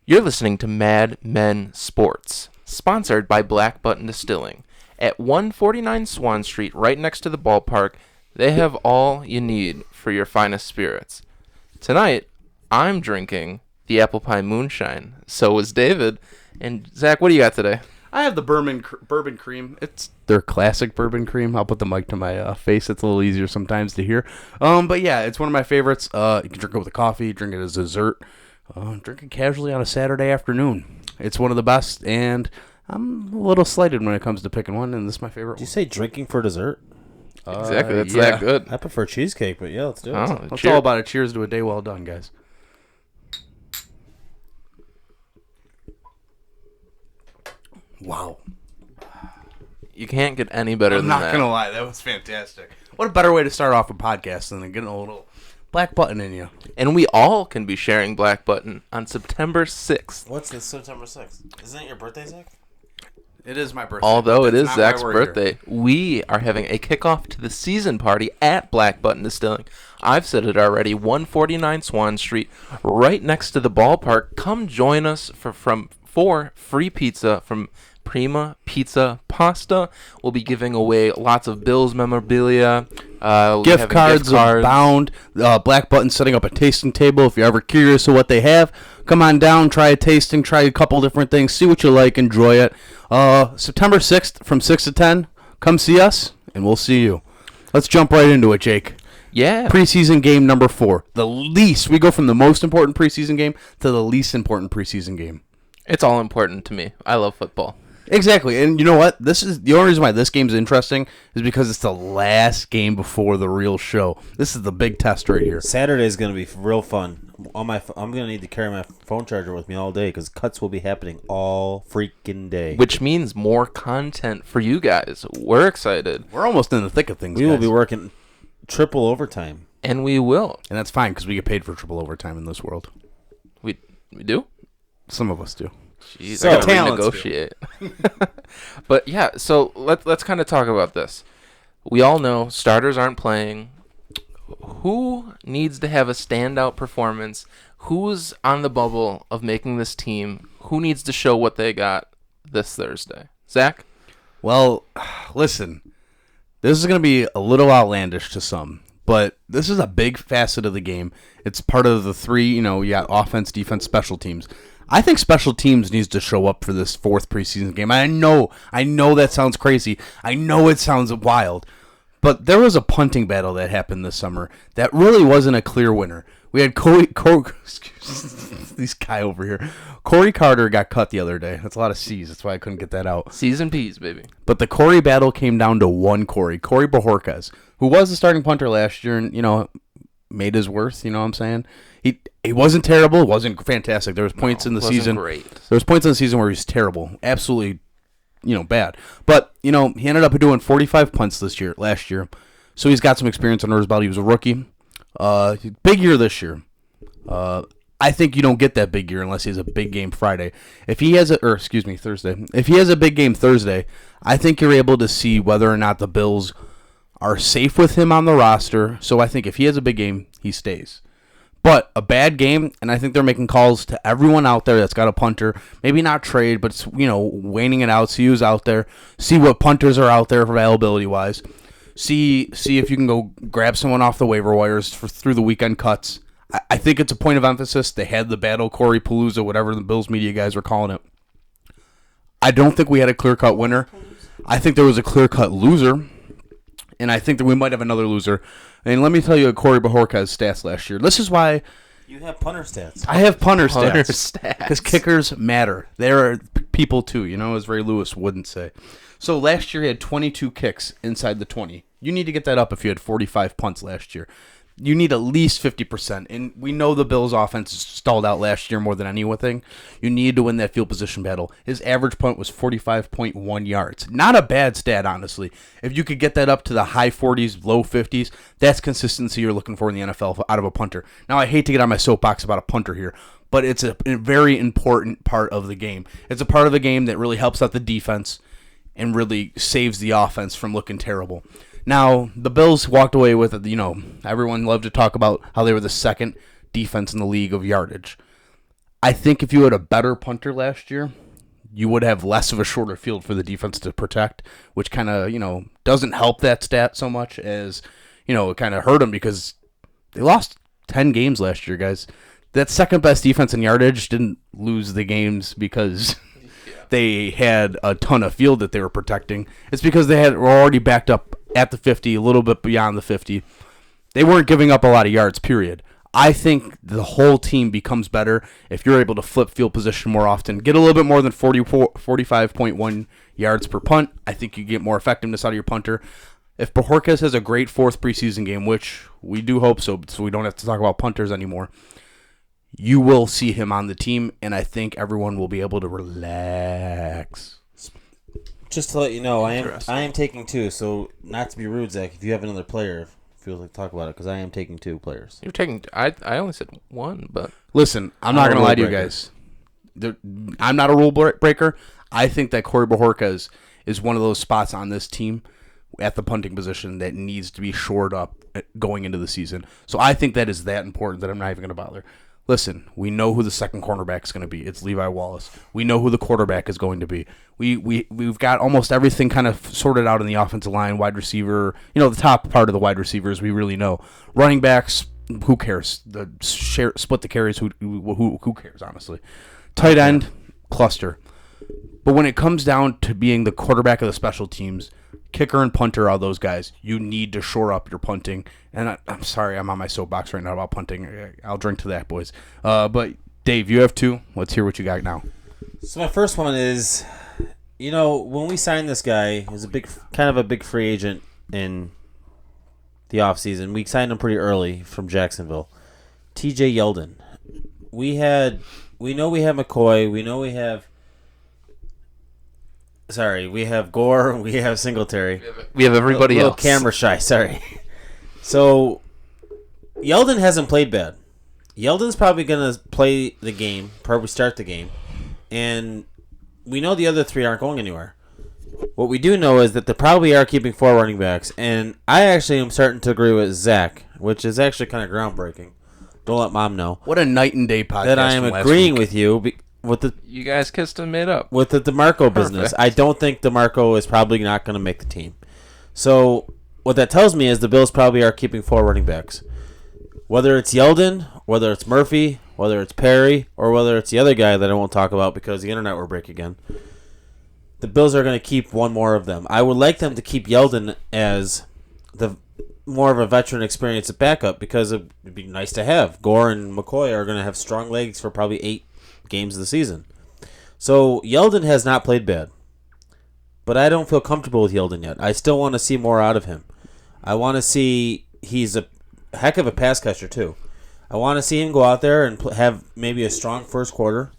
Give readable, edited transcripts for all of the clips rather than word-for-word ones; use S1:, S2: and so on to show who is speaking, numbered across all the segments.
S1: You're listening to Madmen Sports, sponsored by Black Button Distilling. At 149 Swan Street, right next to the ballpark, they have all you need for your finest spirits. Tonight, I'm drinking the Apple Pie Moonshine. So is David. And Zach, what do you got today?
S2: I have the bourbon cream. It's their classic bourbon cream. I'll put the mic to my face. It's a little easier sometimes to hear. But yeah, it's one of my favorites. You can drink it with a coffee, drink it as dessert, drink it casually on a Saturday afternoon. It's one of the best, and I'm a little slighted when it comes to picking one, and this is my favorite.
S3: Did you say drinking for dessert?
S1: Exactly, that's that good.
S3: I prefer cheesecake, but yeah, let's do it.
S1: Oh,
S2: It's all about it. Cheers to a day well done, guys. Wow.
S1: You can't get any better than that.
S2: I'm not going to lie. That was fantastic. What a better way to start off a podcast than getting a little black button in you.
S1: And we all can be sharing Black Button on September 6th.
S3: What's this September 6th? Isn't it your birthday, Zach?
S2: It is my birthday.
S1: Although it is
S2: not
S1: Zach's
S2: why we're
S1: birthday,
S2: here.
S1: we are having a kickoff to the season party at Black Button Distilling. I've said it already, 149 Swan Street, right next to the ballpark. Come join us for free pizza from Prima Pizza Pasta. We'll be giving away lots of Bills memorabilia.
S2: Gift cards abound. Black Button setting up a tasting table. If you're ever curious of what they have, come on down, try a tasting, try a couple different things, see what you like, enjoy it. September 6th from 6 to 10, come see us, and we'll see you. Let's jump right into it, Jake.
S1: Yeah.
S2: Preseason game number 4. We go from the most important preseason game to the least important preseason game.
S1: It's all important to me. I love football.
S2: Exactly, and you know what? This is the only reason why this game's interesting is because it's the last game before the real show. This is the big test right here.
S3: Saturday's going to be real fun. I'm going to need to carry my phone charger with me all day because cuts will be happening all freaking day.
S1: Which means more content for you guys. We're excited.
S2: We're almost in the thick of things,
S3: We
S2: guys.
S3: will be working triple overtime.
S1: And we will.
S2: And that's fine because we get paid for triple overtime in this world.
S1: We do?
S2: Some of us do.
S1: Jeez,
S3: So
S1: I gotta
S2: talents
S1: renegotiate. But yeah, so let's kind of talk about this. We all know starters aren't playing. Who needs to have a standout performance? Who's on the bubble of making this team? Who needs to show what they got this Thursday? Zach?
S2: Well, listen, this is going to be a little outlandish to some, but this is a big facet of the game. It's part of the three, you got offense, defense, special teams. I think special teams needs to show up for this 4th preseason game. I know that sounds crazy. I know it sounds wild. But there was a punting battle that happened this summer that really wasn't a clear winner. We had this guy over here. Corey Carter got cut the other day. That's a lot of C's. That's why I couldn't get that out.
S1: C's and P's, baby.
S2: But the Corey battle came down to one Corey Bajorquez, who was the starting punter last year and, made his worth, you know what I'm saying? He wasn't terrible, it wasn't fantastic. There was points in the season.
S1: Great.
S2: There was points in the season where he was terrible. Absolutely, bad. But, he ended up doing 45 punts last year. So he's got some experience under his belt. He was a rookie. Big year this year. I think you don't get that big year unless he has a big game Friday. Thursday. If he has a big game Thursday, I think you're able to see whether or not the Bills are safe with him on the roster. So I think if he has a big game, he stays. But a bad game, and I think they're making calls to everyone out there that's got a punter. Maybe not trade, but, weighing it out, see who's out there. See what punters are out there availability-wise. See if you can go grab someone off the waiver wires through the weekend cuts. I think it's a point of emphasis. They had the battle, Corey Palooza, whatever the Bills media guys were calling it. I don't think we had a clear-cut winner. I think there was a clear-cut loser. And I think that we might have another loser. And let me tell you Corey Bajorquez's stats last year. This is why
S3: You have punter stats.
S2: I have punter
S1: Punter
S2: stats. Because kickers matter. They're people too, as Ray Lewis wouldn't say. So last year he had 22 kicks inside the 20. You need to get that up if you had 45 punts last year. You need at least 50%. And we know the Bills' offense stalled out last year more than anything. You need to win that field position battle. His average punt was 45.1 yards. Not a bad stat, honestly. If you could get that up to the high 40s, low 50s, that's consistency you're looking for in the NFL out of a punter. Now, I hate to get on my soapbox about a punter here, but it's a very important part of the game. It's a part of the game that really helps out the defense and really saves the offense from looking terrible. Now, the Bills walked away with, everyone loved to talk about how they were the second defense in the league of yardage. I think if you had a better punter last year, you would have less of a shorter field for the defense to protect, which kind of, doesn't help that stat so much as, it kind of hurt them because they lost 10 games last year, guys. That second best defense in yardage didn't lose the games because they had a ton of field that they were protecting. It's because were already backed up at the 50, a little bit beyond the 50. They weren't giving up a lot of yards, period. I think the whole team becomes better if you're able to flip field position more often. Get a little bit more than 45.1 yards per punt. I think you get more effectiveness out of your punter. If Bojorquez has a great fourth preseason game, which we do hope so we don't have to talk about punters anymore, you will see him on the team, and I think everyone will be able to relax.
S3: Just to let you know, I am taking 2, so not to be rude, Zach, if you have another player, feel like talk about it, because I am taking 2 players.
S1: You're taking. I only said 1, but
S2: listen, I'm not going to lie to you guys. I'm not a rule breaker. I think that Corey Bojorquez is one of those spots on this team at the punting position that needs to be shored up going into the season. So I think that is that important that I'm not even going to bother. Listen, we know who the second cornerback is going to be. It's Levi Wallace. We know who the quarterback is going to be. We've got almost everything kind of sorted out in the offensive line, wide receiver. The top part of the wide receivers we really know. Running backs, who cares? Split the carries, who cares, honestly. Tight end, cluster. But when it comes down to being the quarterback of the special teams, kicker and punter are those guys. You need to shore up your punting. And I'm sorry, I'm on my soapbox right now about punting. I'll drink to that, boys. But Dave, you have 2. Let's hear what you got now.
S3: So my first one is, when we signed this guy, he was a big free agent in the offseason. We signed him pretty early from Jacksonville. TJ Yeldon. We know we have McCoy. We know we have Gore. We have Singletary.
S1: we have everybody else.
S3: Camera shy. Sorry. So Yeldon hasn't played bad. Yeldon's probably going to play the game, probably start the game, and we know the other 3 aren't going anywhere. What we do know is that they probably are keeping 4 running backs, and I actually am starting to agree with Zach, which is actually kind of groundbreaking. Don't let Mom know.
S2: What a night and day podcast.
S3: That I am agreeing with you.
S1: You guys kissed and made up.
S3: With the DeMarco business. I don't think DeMarco is probably not going to make the team. So what that tells me is the Bills probably are keeping 4 running backs. Whether it's Yeldon, whether it's Murphy, whether it's Perry, or whether it's the other guy that I won't talk about because the internet will break again, the Bills are going to keep one more of them. I would like them to keep Yeldon as the more of a veteran experience at backup because it'd be nice to have. Gore and McCoy are going to have strong legs for probably 8 games of the season. So Yeldon has not played bad. But I don't feel comfortable with Yeldon yet. I still want to see more out of him. I want to see he's a heck of a pass catcher too. I want to see him go out there and have maybe a strong first quarter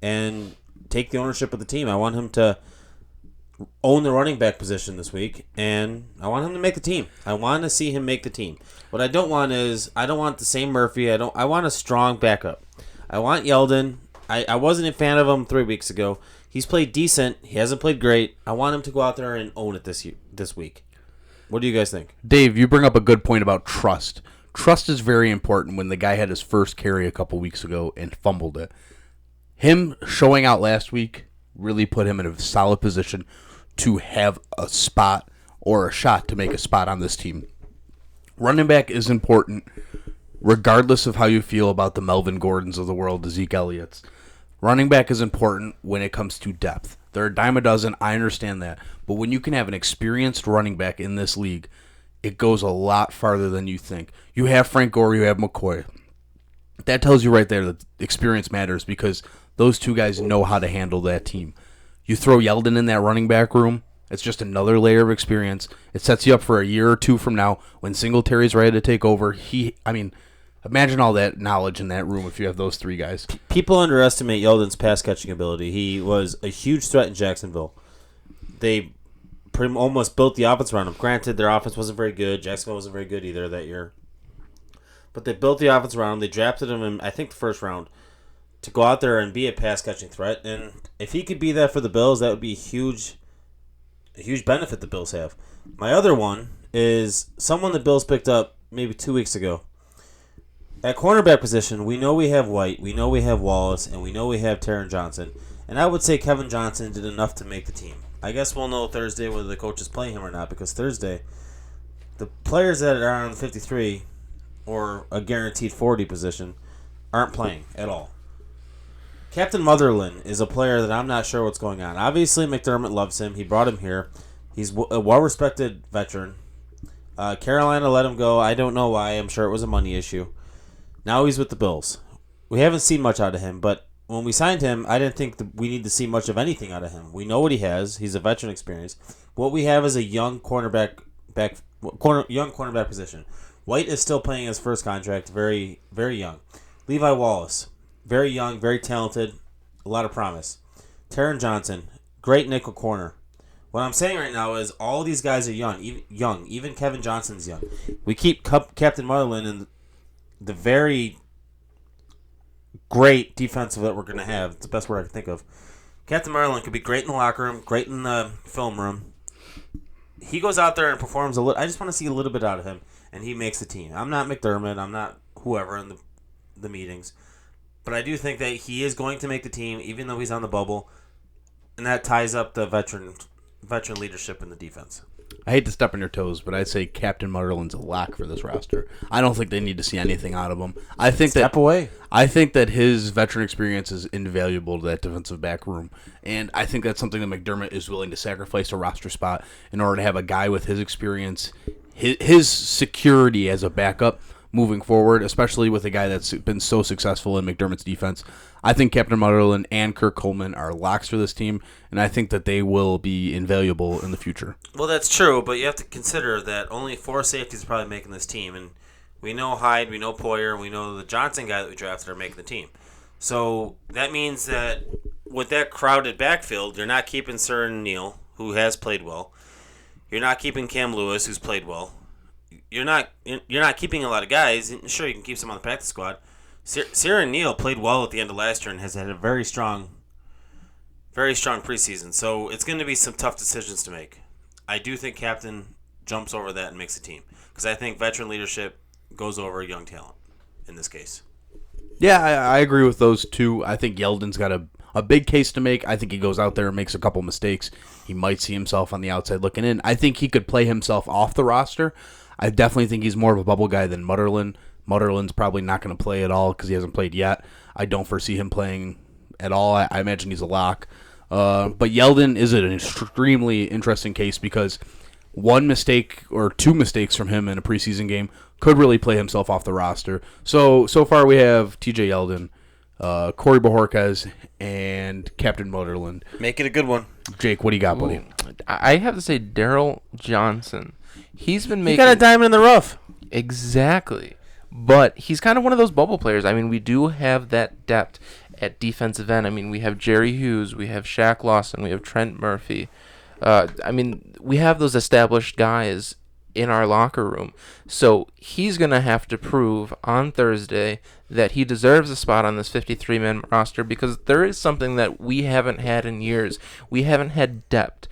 S3: and take the ownership of the team. I want him to own the running back position this week, and I want him to make the team. I want to see him make the team. What I don't want is I don't want the same Murphy. I want a strong backup. I want Yeldon. I wasn't a fan of him 3 weeks ago. He's played decent. He hasn't played great. I want him to go out there and own it this week. What do you guys think?
S2: Dave, you bring up a good point about trust. Trust is very important when the guy had his first carry a couple weeks ago and fumbled it. Him showing out last week really put him in a solid position to have a spot or a shot to make a spot on this team. Running back is important regardless of how you feel about the Melvin Gordons of the world, the Zeke Elliott's. Running back is important when it comes to depth. They're a dime a dozen, I understand that. But when you can have an experienced running back in this league, it goes a lot farther than you think. You have Frank Gore, you have McCoy. That tells you right there that experience matters because those 2 guys know how to handle that team. You throw Yeldon in that running back room, it's just another layer of experience. It sets you up for a year or 2 from now when Singletary's ready to take over. Imagine all that knowledge in that room if you have those 3 guys.
S3: People underestimate Yeldon's pass-catching ability. He was a huge threat in Jacksonville. They almost built the offense around him. Granted, their offense wasn't very good. Jacksonville wasn't very good either that year. But they built the offense around him. They drafted him in, I think, the first round to go out there and be a pass-catching threat. And if he could be that for the Bills, that would be a huge benefit the Bills have. My other one is someone the Bills picked up maybe 2 weeks ago. At cornerback position, we know we have White, we know we have Wallace, and we know we have Taron Johnson. And I would say Kevin Johnson did enough to make the team. I guess we'll know Thursday whether the coaches play him or not, because Thursday, the players that are on the 53 or a guaranteed 40 position aren't playing at all. Captain Motherland is a player that I'm not sure what's going on. Obviously, McDermott loves him. He brought him here. He's a well-respected veteran. Carolina let him go. I don't know why. I'm sure it was a money issue. Now he's with the Bills. We haven't seen much out of him, but when we signed him, I didn't think we need to see much of anything out of him. We know what he has. He's a veteran experience. What we have is a young cornerback position. White is still playing his first contract, very, very young. Levi Wallace, very young, very talented, a lot of promise. Taron Johnson, great nickel corner. What I'm saying right now is all these guys are young. Even Kevin Johnson's young. We keep Captain Motherland in the very great defensive that we're going to have. It's the best word I can think of. Captain Motherland could be great in the locker room, great in the film room. He goes out there and performs a little. I just want to see a little bit out of him, and he makes the team. I'm not McDermott. I'm not whoever in the meetings. But I do think that he is going to make the team, even though he's on the bubble, and that ties up the veteran leadership in the defense.
S2: I hate to step on your toes, but I'd say Captain Motherland's a lock for this roster. I don't think they need to see anything out of him. I think
S3: Step away.
S2: I think that his veteran experience is invaluable to that defensive back room, and I think that's something that McDermott is willing to sacrifice a roster spot in order to have a guy with his experience, his security as a backup moving forward, especially with a guy that's been so successful in McDermott's defense. I think Captain Motherland and Kirk Coleman are locks for this team, and I think that they will be invaluable in the future.
S3: Well, that's true, but you have to consider that only 4 safeties are probably making this team, and we know Hyde, we know Poyer, we know the Johnson guy that we drafted are making the team. So that means that with that crowded backfield, you're not keeping Sir Neal, who has played well. You're not keeping Cam Lewis, who's played well. You're not keeping a lot of guys. Sure, you can keep some on the practice squad. Sir Neal played well at the end of last year and has had a very strong preseason. So it's going to be some tough decisions to make. I do think Captain jumps over that and makes the team because I think veteran leadership goes over young talent in this case.
S2: Yeah, I agree with those two. I think Yeldon's got a big case to make. I think he goes out there and makes a couple mistakes. He might see himself on the outside looking in. I think he could play himself off the roster. I definitely think he's more of a bubble guy than Mutterland. Mutterland's probably not going to play at all because he hasn't played yet. I don't foresee him playing at all. I imagine he's a lock. But Yeldon is an extremely interesting case because one mistake or 2 mistakes from him in a preseason game could really play himself off the roster. So far we have TJ Yeldon, Corey Bojorquez, and Captain Mutterland.
S3: Make it a good one.
S2: Jake, what do you got, buddy?
S1: I have to say Daryl Johnson. He's been making...
S3: He got a diamond in the rough.
S1: Exactly. But he's kind of one of those bubble players. I mean, we do have that depth at defensive end. I mean, we have Jerry Hughes, we have Shaq Lawson, we have Trent Murphy. We have those established guys in our locker room. So he's going to have to prove on Thursday that he deserves a spot on this 53-man roster because there is something that we haven't had in years. We haven't had depth.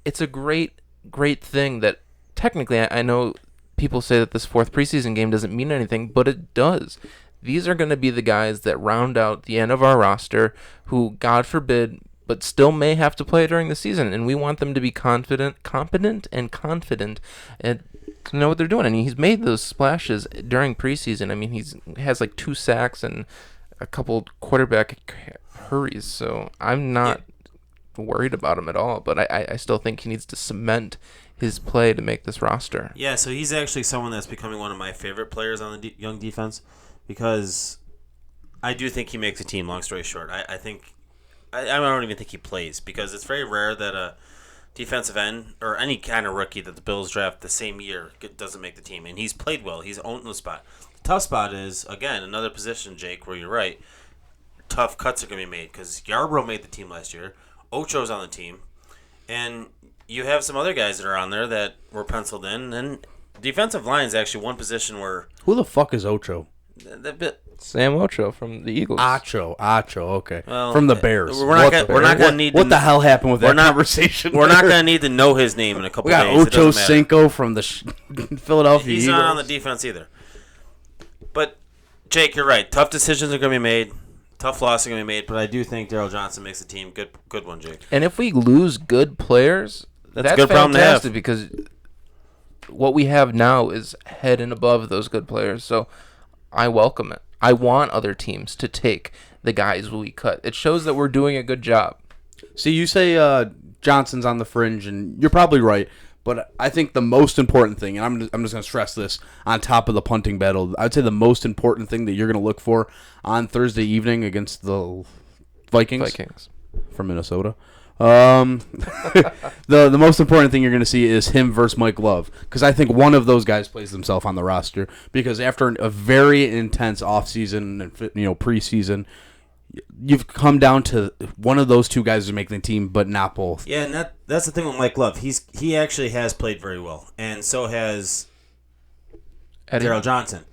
S1: It's a great, great thing that technically I know people say that this 4th preseason game doesn't mean anything, but it does. These are going to be the guys that round out the end of our roster who, God forbid, but still may have to play during the season, and we want them to be competent, and confident, and to know what they're doing. And he's made those splashes during preseason. I mean, he has like 2 sacks and a couple quarterback hurries, so I'm not worried about him at all, but I still think he needs to cement his play to make this roster.
S3: Yeah, so he's actually someone that's becoming one of my favorite players on the young defense because I do think he makes a team, long story short. I don't even think he plays because it's very rare that a defensive end or any kind of rookie that the Bills draft the same year doesn't make the team. And he's played well. He's owned the spot. The tough spot is, again, another position, Jake, where you're right. Tough cuts are going to be made because Yarbrough made the team last year. Ocho's on the team. And you have some other guys that are on there that were penciled in. And defensive line is actually one position where...
S2: Who the fuck is Ocho?
S1: Sam Ocho from the Eagles.
S2: Acho, okay.
S3: Well,
S2: from the Bears.
S3: We're not going to need...
S2: What the hell happened with that conversation?
S3: We're not going to need to know his name in a couple
S2: days.
S3: We
S2: got Ocho Cinco from the Philadelphia Eagles.
S3: He's not on the defense either. But Jake, you're right. Tough decisions are going to be made. Tough losses are going to be made. But I do think Daryl Johnson makes the team. Good one, Jake.
S1: And if we lose good players, that's
S3: a good problem to have.
S1: fantastic because what we have now is head and above those good players. So I welcome it. I want other teams to take the guys we cut. It shows that we're doing a good job.
S2: See, you say Johnson's on the fringe, and you're probably right. But I think the most important thing, and I'm just going to stress this on top of the punting battle, I'd say the most important thing that you're going to look for on Thursday evening against the Vikings from Minnesota. The most important thing you're going to see is him versus Mike Love, because I think one of those guys plays himself on the roster. Because after a very intense offseason and preseason, you've come down to one of those two guys who make the team, but not both.
S3: Yeah, and that's the thing with Mike Love. He actually has played very well, and so has Daryl Johnson.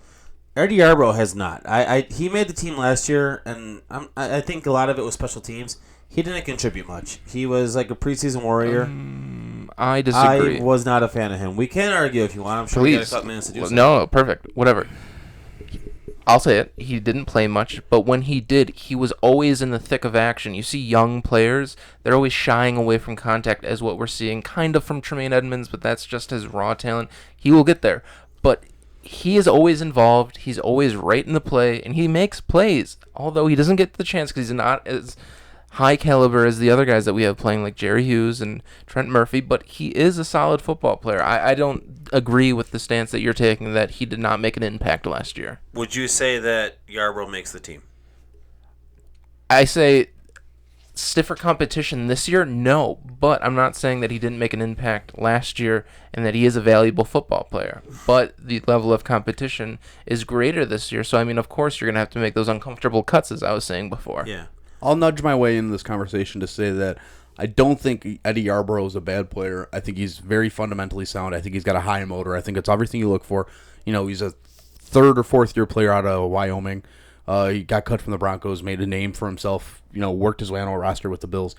S3: Eddie Yarbrough has not. He made the team last year, and I think a lot of it was special teams. He didn't contribute much. He was like a preseason warrior.
S1: I disagree.
S3: I was not a fan of him. We can argue if you want. I'm sure we got a couple minutes to do so.
S1: No, perfect. Whatever. I'll say it. He didn't play much, but when he did, he was always in the thick of action. You see young players, they're always shying away from contact, as what we're seeing kind of from Tremaine Edmonds, but that's just his raw talent. He will get there. But he is always involved. He's always right in the play, and he makes plays, although he doesn't get the chance because he's not as high caliber as the other guys that we have playing, like Jerry Hughes and Trent Murphy, but he is a solid football player. I don't agree with the stance that you're taking that he did not make an impact last year.
S3: Would you say that Yarbrough makes the team?
S1: I say stiffer competition this year, no, but I'm not saying that he didn't make an impact last year and that he is a valuable football player, but the level of competition is greater this year, so I mean, of course you're going to have to make those uncomfortable cuts, as I was saying before.
S3: Yeah.
S2: I'll nudge my way into this conversation to say that I don't think Eddie Yarbrough is a bad player. I think he's very fundamentally sound. I think he's got a high motor. I think it's everything you look for. He's a third or fourth year player out of Wyoming. He got cut from the Broncos, made a name for himself, worked his way on a roster with the Bills.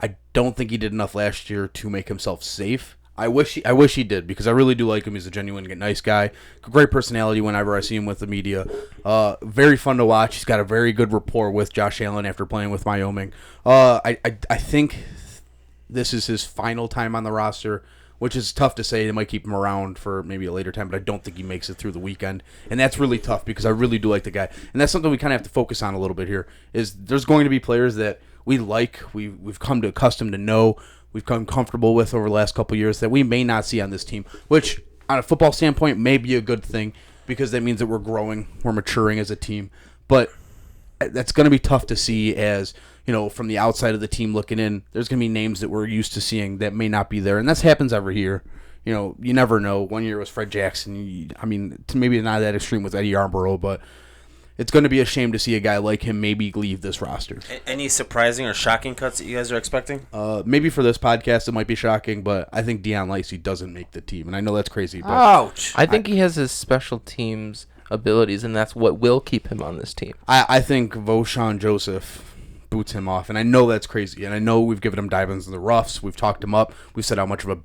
S2: I don't think he did enough last year to make himself safe. I wish he did, because I really do like him. He's a genuine nice guy. Great personality whenever I see him with the media. Very fun to watch. He's got a very good rapport with Josh Allen after playing with Wyoming. I think this is his final time on the roster, which is tough to say. They might keep him around for maybe a later time, but I don't think he makes it through the weekend. And that's really tough because I really do like the guy. And that's something we kind of have to focus on a little bit here, is there's going to be players that we like, we've come to accustomed to know, we've come comfortable with over the last couple of years that we may not see on this team, which on a football standpoint may be a good thing because that means that we're growing, we're maturing as a team. But that's going to be tough to see as, from the outside of the team looking in. There's going to be names that we're used to seeing that may not be there, and that happens every year. You never know. One year was Fred Jackson. Maybe not that extreme with Eddie Yarbrough, but it's going to be a shame to see a guy like him maybe leave this roster.
S3: Any surprising or shocking cuts that you guys are expecting?
S2: Maybe for this podcast it might be shocking, but I think Deion Lacey doesn't make the team, and I know that's crazy. But
S3: ouch!
S1: I think he has his special teams abilities, and that's what will keep him on this team.
S2: I think Vosean Joseph boots him off, and I know that's crazy, and I know we've given him diamonds in the roughs. We've talked him up. We've said how much of a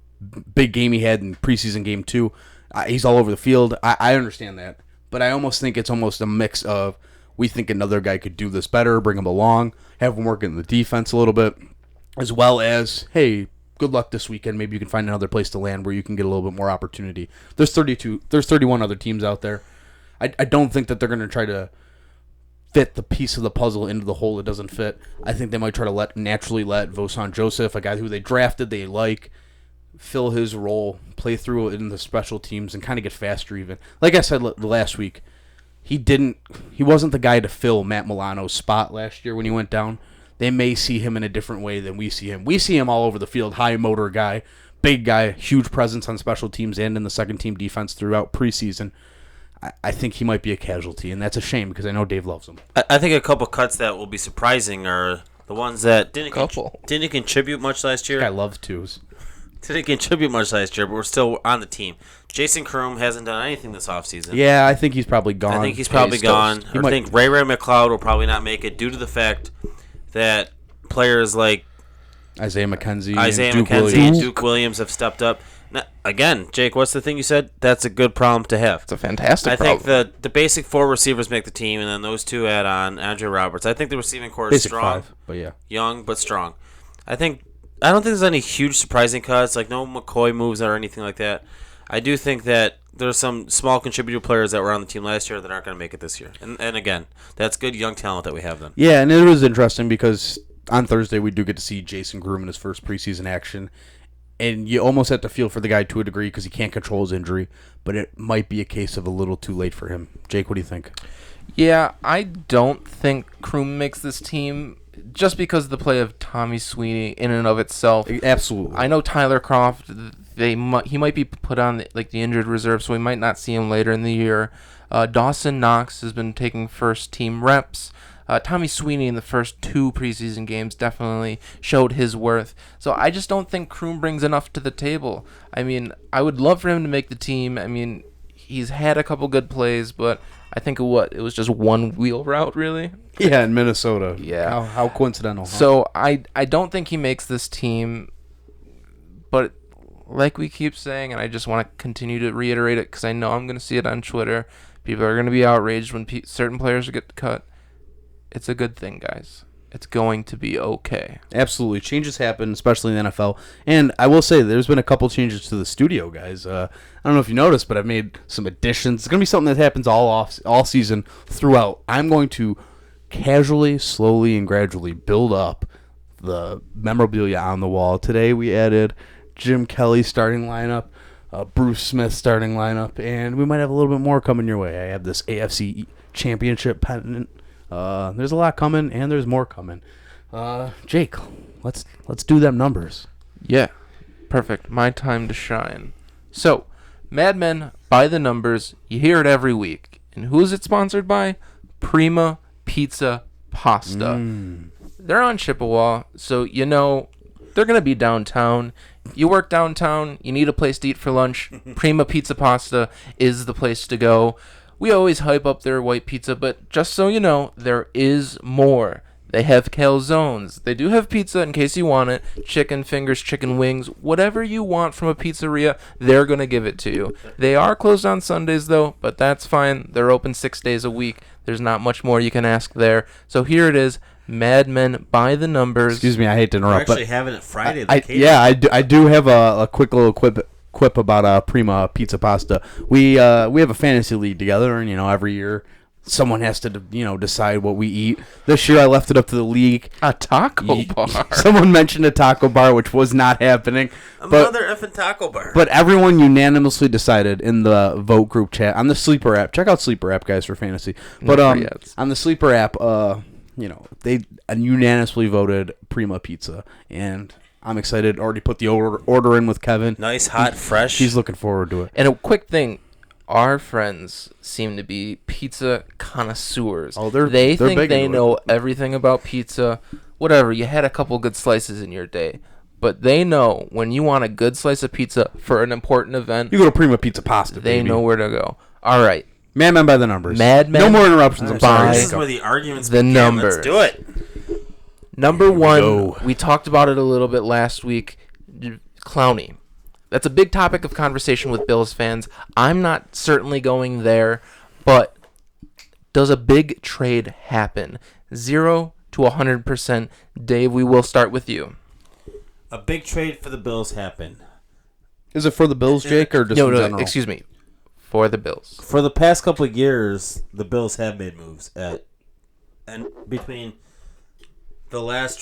S2: big game he had in preseason game 2. He's all over the field. I understand that. But I almost think it's almost a mix of we think another guy could do this better, bring him along, have him work in the defense a little bit, as well as, hey, good luck this weekend. Maybe you can find another place to land where you can get a little bit more opportunity. There's 31 other teams out there. I don't think that they're going to try to fit the piece of the puzzle into the hole it doesn't fit. I think they might try to naturally let Vosean Joseph, a guy who they drafted, they like, fill his role, play through it in the special teams, and kind of get faster even. Like I said last week, he wasn't the guy to fill Matt Milano's spot last year when he went down. They may see him in a different way than we see him. We see him all over the field, high motor guy, big guy, huge presence on special teams and in the second team defense throughout preseason. I think he might be a casualty, and that's a shame because I know Dave loves him.
S3: I think a couple cuts that will be surprising are the ones that didn't contribute much last year.
S2: This guy loves twos.
S3: Didn't contribute much last year, but we're still on the team. Jason Kroom hasn't done anything this offseason.
S2: Yeah, I think he's probably gone.
S3: I think he's probably gone. I think Ray McLeod will probably not make it due to the fact that players like
S2: Isaiah McKenzie
S3: and Duke Williams have stepped up. Now, again, Jake, what's the thing you said? That's a good problem to have.
S1: It's a fantastic
S3: I
S1: problem.
S3: think the basic 4 receivers make the team, and then those 2 add on Andre Roberts. I think the receiving core is
S2: Basic
S3: strong,
S2: 5, but yeah.
S3: young but strong. I don't think there's any huge surprising cuts, like no McCoy moves or anything like that. I do think that there's some small contributor players that were on the team last year that aren't going to make it this year. And again, that's good young talent that we have then.
S2: Yeah, and it was interesting because on Thursday we do get to see Jason Groom in his first preseason action. And you almost have to feel for the guy to a degree because he can't control his injury. But it might be a case of a little too late for him. Jake, what do you think?
S1: Yeah, I don't think Kroom makes this team just because of the play of Tommy Sweeney in and of itself.
S2: Absolutely.
S1: I know Tyler Croft, he might be put on the injured reserve, so we might not see him later in the year. Dawson Knox has been taking first team reps. Tommy Sweeney in the first 2 preseason games definitely showed his worth. So I just don't think Kroom brings enough to the table. I mean, I would love for him to make the team. I mean, he's had a couple good plays, but I think it was just one wheel route, really.
S2: Yeah, in Minnesota.
S1: Yeah.
S2: How coincidental. Huh?
S1: So I don't think he makes this team, but like we keep saying, and I just want to continue to reiterate it because I know I'm going to see it on Twitter. People are going to be outraged when certain players get cut. It's a good thing, guys. It's going to be okay.
S2: Absolutely. Changes happen, especially in the NFL. And I will say, there's been a couple changes to the studio, guys. I don't know if you noticed, but I've made some additions. It's going to be something that happens all season throughout. I'm going to casually, slowly, and gradually build up the memorabilia on the wall. Today we added Jim Kelly starting lineup, Bruce Smith starting lineup, and we might have a little bit more coming your way. I have this AFC Championship pennant. There's a lot coming, and there's more coming. Jake, let's do them numbers.
S1: Yeah, perfect. My time to shine. So, Madmen by the numbers. You hear it every week. And who is it sponsored by? Prima Pizza Pasta. They're on Chippewa, so you know they're going to be downtown. You work downtown, you need a place to eat for lunch. Prima Pizza Pasta is the place to go. We always hype up their white pizza, but just so you know, there is more. They have calzones. They do have pizza in case you want it. Chicken fingers, chicken wings, whatever you want from a pizzeria, they're going to give it to you. They are closed on Sundays, though, but that's fine. They're open 6 days a week. There's not much more you can ask there. So here it is, Madmen by the numbers.
S2: Excuse me, I hate to
S3: We're
S2: interrupt,
S3: actually
S2: but
S3: having it Friday.
S2: I do have a quick little quip about Prima Pizza Pasta. We have a fantasy league together, and every year someone has to decide what we eat. This year I left it up to the league.
S1: A taco bar.
S2: Someone mentioned a taco bar, which was not happening.
S3: Another effing taco bar.
S2: But everyone unanimously decided in the vote group chat on the Sleeper app. Check out Sleeper app, guys, for fantasy. But on the Sleeper app, they unanimously voted Prima Pizza, and I'm excited. Already put the order in with Kevin.
S3: Nice, hot, fresh.
S2: He's looking forward to it.
S1: And a quick thing, our friends seem to be pizza connoisseurs.
S2: Oh, they're
S1: think
S2: big
S1: they
S2: into
S1: know everything about pizza. Whatever, you had a couple good slices in your day. But they know when you want a good slice of pizza for an important event,
S2: You go to Prima Pizza Pasta,
S1: they
S2: baby.
S1: know where to go. All right.
S2: Madmen by the numbers.
S1: Madmen
S2: No more interruptions. I'm
S1: by
S2: sorry.
S3: This is where the arguments
S1: the
S3: begin.
S1: numbers.
S3: Let's do it.
S1: Number one,
S2: go.
S1: we talked about it a little bit last week, Clowney. That's a big topic of conversation with Bills fans. I'm not certainly going there, but does a big trade happen? 0 to 100%. Dave, we will start with you.
S3: A big trade for the Bills happened.
S2: Is it for the Bills, Jake, or just in general?
S1: Excuse me. For the Bills.
S3: For the past couple of years, the Bills have made moves and between the last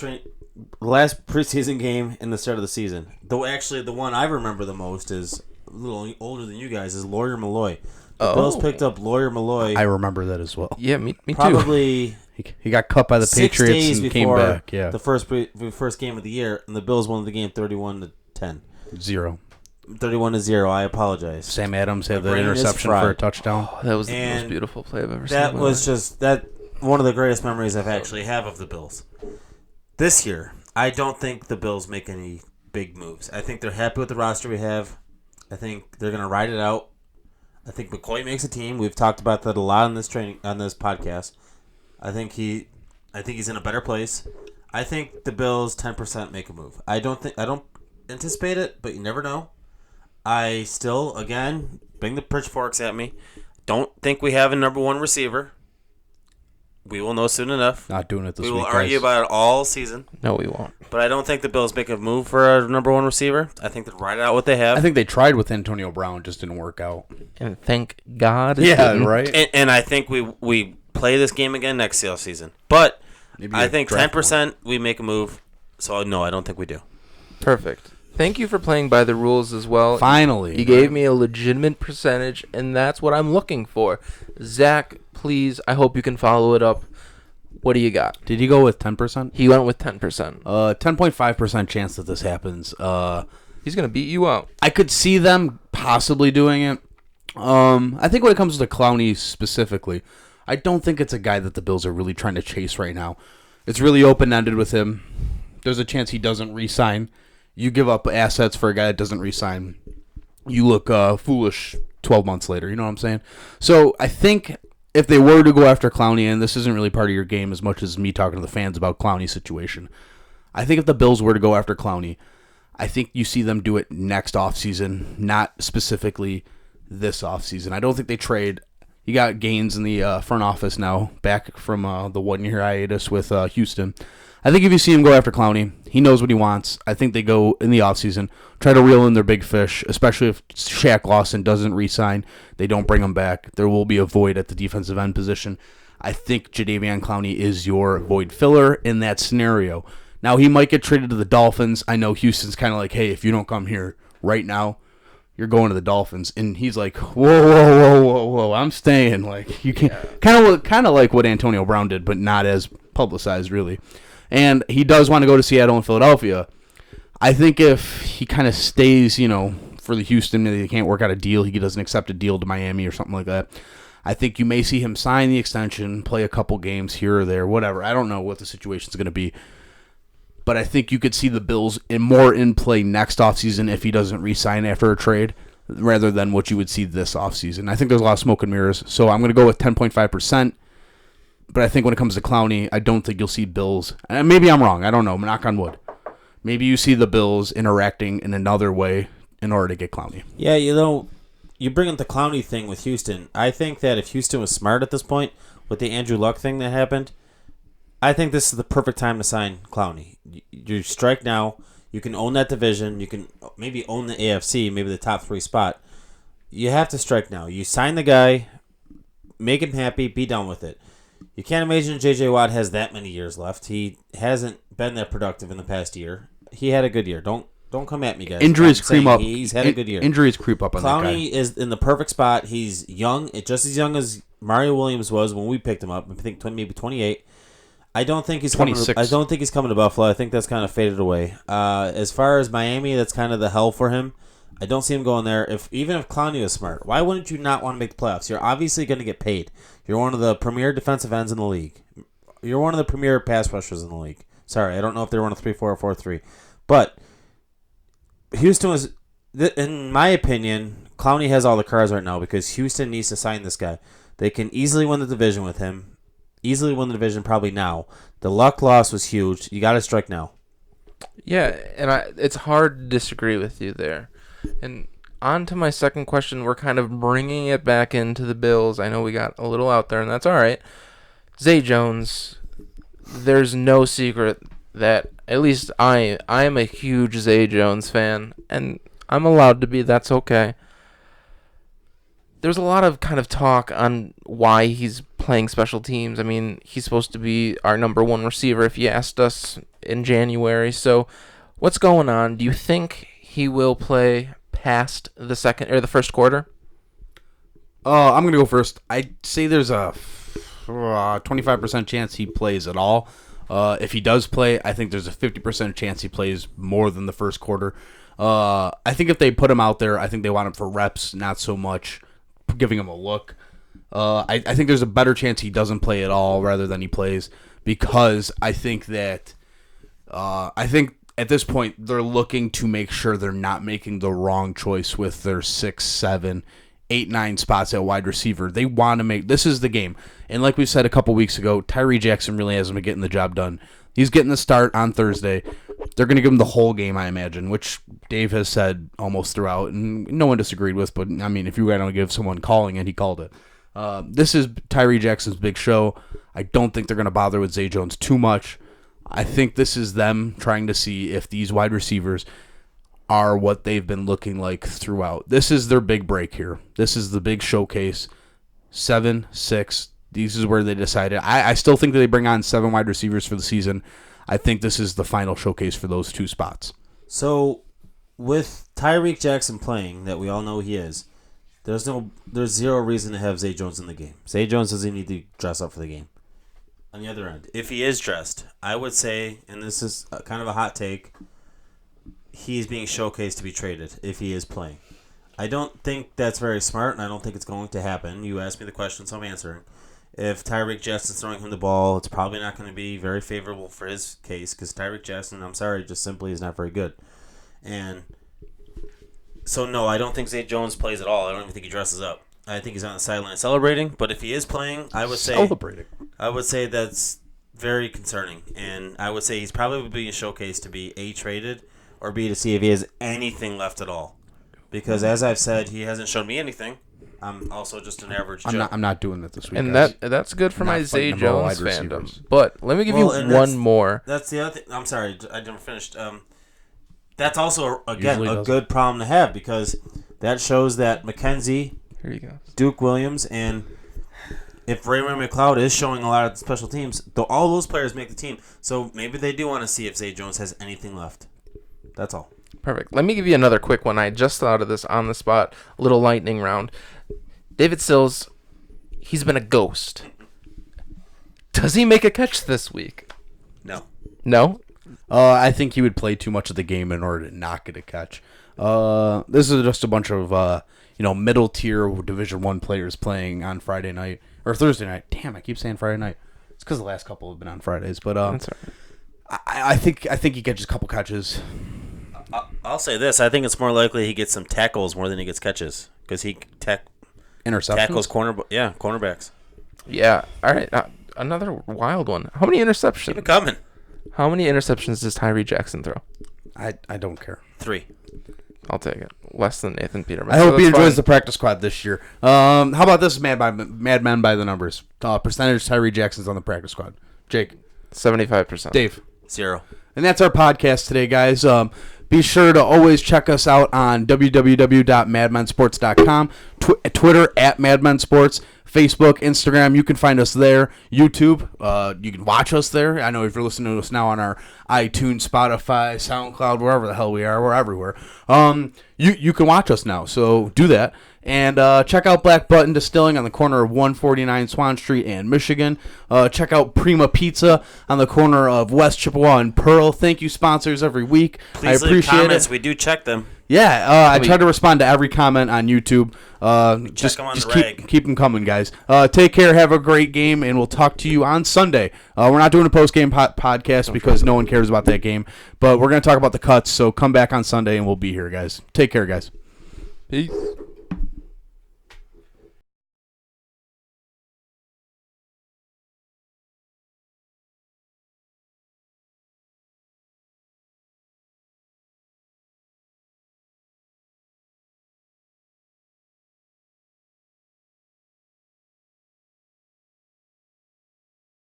S3: preseason game and the start of the season. Though actually, the one I remember the most is a little older than you guys. Is Lawyer Malloy. The Bills picked up Lawyer Malloy.
S2: I remember that as well.
S1: Yeah, me too.
S3: Probably
S2: He got cut by the
S3: 6
S2: Patriots
S3: days
S2: and
S3: before
S2: came back. Yeah,
S3: the first game of the year, and the Bills won the game 31-10.
S2: 0.
S3: 31-0. I apologize.
S2: Sam Adams had
S3: My
S2: that
S3: brain is
S2: interception
S3: fried.
S2: for a touchdown.
S1: Oh, that was the
S3: And
S1: most beautiful play I've ever seen.
S3: That
S1: in my
S3: was
S1: life.
S3: just one of the greatest memories I've actually have of the Bills. This year, I don't think the Bills make any big moves. I think they're happy with the roster we have. I think they're going to ride it out. I think McCoy makes a team. We've talked about that a lot on this podcast. I think he's in a better place. I think the Bills 10% make a move. I don't anticipate it, but you never know. I still, again, bring the pitchforks at me. Don't think we have a number one receiver. We will know soon enough.
S2: Not doing it this
S3: We
S2: week,
S3: will argue
S2: guys.
S3: about it all season.
S1: No, we won't.
S3: But I don't think the Bills make a move for a number one receiver. I think they ride out what they have.
S2: I think they tried with Antonio Brown, just didn't work out.
S1: And thank God. it
S2: Yeah,
S1: didn't.
S2: right.
S3: And I think we play this game again next season. But
S2: Maybe
S3: I
S2: a
S3: think
S2: draft
S3: 10% we make a move. So, no, I don't think we do.
S1: Perfect. Thank you for playing by the rules as well.
S2: Finally.
S1: You gave me a legitimate percentage, and that's what I'm looking for. Zach, please, I hope you can follow it up. What do you got?
S2: Did you go with 10%?
S1: He went with 10%.
S2: 10.5% chance that this happens.
S1: He's going to beat you out.
S2: I could see them possibly doing it. I think when it comes to Clowney specifically, I don't think it's a guy that the Bills are really trying to chase right now. It's really open-ended with him. There's a chance he doesn't re-sign. You give up assets for a guy that doesn't re-sign. You look foolish 12 months later. You know what I'm saying? So I think if they were to go after Clowney, and this isn't really part of your game as much as me talking to the fans about Clowney's situation, I think if the Bills were to go after Clowney, I think you see them do it next offseason, not specifically this offseason. I don't think they trade. You got Gaines in the front office now, back from the one-year hiatus with Houston. I think if you see him go after Clowney, he knows what he wants. I think they go in the offseason, try to reel in their big fish, especially if Shaq Lawson doesn't re-sign. They don't bring him back. There will be a void at the defensive end position. I think Jadeveon Clowney is your void filler in that scenario. Now, he might get traded to the Dolphins. I know Houston's kind of like, hey, if you don't come here right now, you're going to the Dolphins. And he's like, whoa, I'm staying. Like, you can't. Kind of like what Antonio Brown did, but not as publicized, really. And he does want to go to Seattle and Philadelphia. I think if he kind of stays, for the Houston, maybe they can't work out a deal, he doesn't accept a deal to Miami or something like that, I think you may see him sign the extension, play a couple games here or there, whatever. I don't know what the situation's going to be. But I think you could see the Bills more in play next offseason if he doesn't re-sign after a trade, rather than what you would see this offseason. I think there's a lot of smoke and mirrors, so I'm going to go with 10.5%. But I think when it comes to Clowney, I don't think you'll see Bills. And maybe I'm wrong. I don't know. Knock on wood. Maybe you see the Bills interacting in another way in order to get Clowney.
S3: Yeah, you bring up the Clowney thing with Houston. I think that if Houston was smart at this point with the Andrew Luck thing that happened, I think this is the perfect time to sign Clowney. You strike now. You can own that division. You can maybe own the AFC, maybe the top 3 spot. You have to strike now. You sign the guy, make him happy, be done with it. You can't imagine J.J. Watt has that many years left. He hasn't been that productive in the past year. He had a good year. Don't come at me, guys.
S2: Injuries creep up.
S3: He's had a good year.
S2: Injuries creep up on that guy.
S3: Clowney is in the perfect spot. He's young, just as young as Mario Williams was when we picked him up. I think maybe 28. I don't think he's
S2: 26.
S3: I don't think he's coming to Buffalo. I think that's kind of faded away. As far as Miami, that's kind of the hell for him. I don't see him going there. Even if Clowney was smart, why wouldn't you not want to make the playoffs? You're obviously going to get paid. You're one of the premier defensive ends in the league. You're one of the premier pass rushers in the league. Sorry, I don't know if they're 1-3-4 or 4-3. But Houston was, in my opinion, Clowney has all the cards right now because Houston needs to sign this guy. They can easily win the division with him. Easily win the division probably now. The Luck loss was huge. You got to strike now.
S1: Yeah, and it's hard to disagree with you there. And on to my second question, we're kind of bringing it back into the Bills. I know we got a little out there, and that's all right. Zay Jones, there's no secret that at least I am a huge Zay Jones fan, and I'm allowed to be. That's okay. There's a lot of kind of talk on why he's playing special teams. I mean, he's supposed to be our number one receiver if you asked us in January. So what's going on? Do you think he will play past the second or the first quarter?
S2: I'm going to go first. I'd say there's a 25% chance he plays at all. If he does play, I think there's a 50% chance he plays more than the first quarter. I think if they put him out there, I think they want him for reps, not so much giving him a look. I think there's a better chance he doesn't play at all rather than he plays, because I think that at this point they're looking to make sure they're not making the wrong choice with their 6, 7, 8, 9 spots at wide receiver. They want to make, this is the game. And like we said a couple weeks ago, Tyree Jackson really hasn't been getting the job done. He's getting the start on Thursday. They're going to give him the whole game, I imagine, which Dave has said almost throughout, and no one disagreed with, but, I mean, if you were going to give someone calling it, he called it. This is Tyree Jackson's big show. I don't think they're going to bother with Zay Jones too much. I think this is them trying to see if these wide receivers are what they've been looking like throughout. This is their big break here. This is the big showcase. 7, 6. This is where they decided. I still think that they bring on 7 wide receivers for the season. I think this is the final showcase for those 2 spots.
S3: So, with Tyreek Jackson playing, that we all know he is, there's zero reason to have Zay Jones in the game. Zay Jones doesn't need to dress up for the game. On the other end, if he is dressed, I would say, and this is kind of a hot take, he's being showcased to be traded if he is playing. I don't think that's very smart, and I don't think it's going to happen. You asked me the question, so I'm answering. If Tyreek Jackson's throwing him the ball, it's probably not going to be very favorable for his case because Tyreek Jackson, I'm sorry, just simply is not very good. And so, no, I don't think Zay Jones plays at all. I don't even think he dresses up. I think he's on the sideline celebrating. But if he is playing, I would say that's very concerning. And I would say he's probably being showcased to be A, traded, or B, to see if he has anything left at all. Because as I've said, he hasn't shown me anything. I'm also just an average Joe.
S2: I'm not doing that this week.
S1: And
S2: guys.
S1: that's good for my Zay Jones fandom.
S2: receivers.
S1: But let me give you one more.
S3: That's the other thing. I'm sorry, I never finished. That's also, again,
S2: Usually
S3: a
S2: doesn't.
S3: good problem to have because that shows that McKenzie,
S1: Here you go.
S3: Duke Williams, and if Raymond McLeod is showing a lot of special teams, all those players make the team. So maybe they do want to see if Zay Jones has anything left. That's all.
S1: Perfect. Let me give you another quick one. I just thought of this on the spot. Little lightning round. David Sills, he's been a ghost. Does he make a catch this week?
S3: No.
S1: No?
S2: I think he would play too much of the game in order to not get a catch. This is just a bunch of middle tier Division I players playing on Friday night or Thursday night. Damn, I keep saying Friday night. It's because the last couple have been on Fridays. But
S1: That's all right.
S2: I think he catches a couple catches.
S3: I'll say this. I think it's more likely he gets some tackles more than he gets catches because he
S2: Interceptions?
S3: tackles cornerbacks.
S1: Yeah. All right. Another wild one. How many
S3: Keep it
S1: interceptions?
S3: coming.
S1: How many interceptions does Tyree Jackson throw?
S2: I don't care.
S3: 3.
S1: I'll take it. Less than Nathan Peterman.
S2: I hope he enjoys the practice squad this year. How about this, Madmen by the numbers? Percentage Tyree Jackson's on the practice squad. Jake.
S1: 75%.
S2: Dave.
S3: 0.
S2: And that's our podcast today, guys. Be sure to always check us out on www.madmensports.com, Twitter @madmensports, Facebook, Instagram. You can find us there. YouTube, you can watch us there. I know if you're listening to us now on our iTunes, Spotify, SoundCloud, wherever the hell we are, we're everywhere. You can watch us now, so do that. And check out Black Button Distilling on the corner of 149 Swan Street and Michigan. Check out Prima Pizza on the corner of West Chippewa and Pearl. Thank you, sponsors, every week.
S3: Please
S2: I appreciate
S3: leave comments.
S2: it.
S3: We do check them.
S2: Yeah, I try to respond to every comment on YouTube. Just
S3: them on the
S2: keep,
S3: rag.
S2: keep them coming, guys. Take care, have a great game, and we'll talk to you on Sunday. We're not doing a post-game podcast because no one cares about that game, but we're going to talk about the cuts, so come back on Sunday, and we'll be here, guys. Take care, guys.
S1: Peace.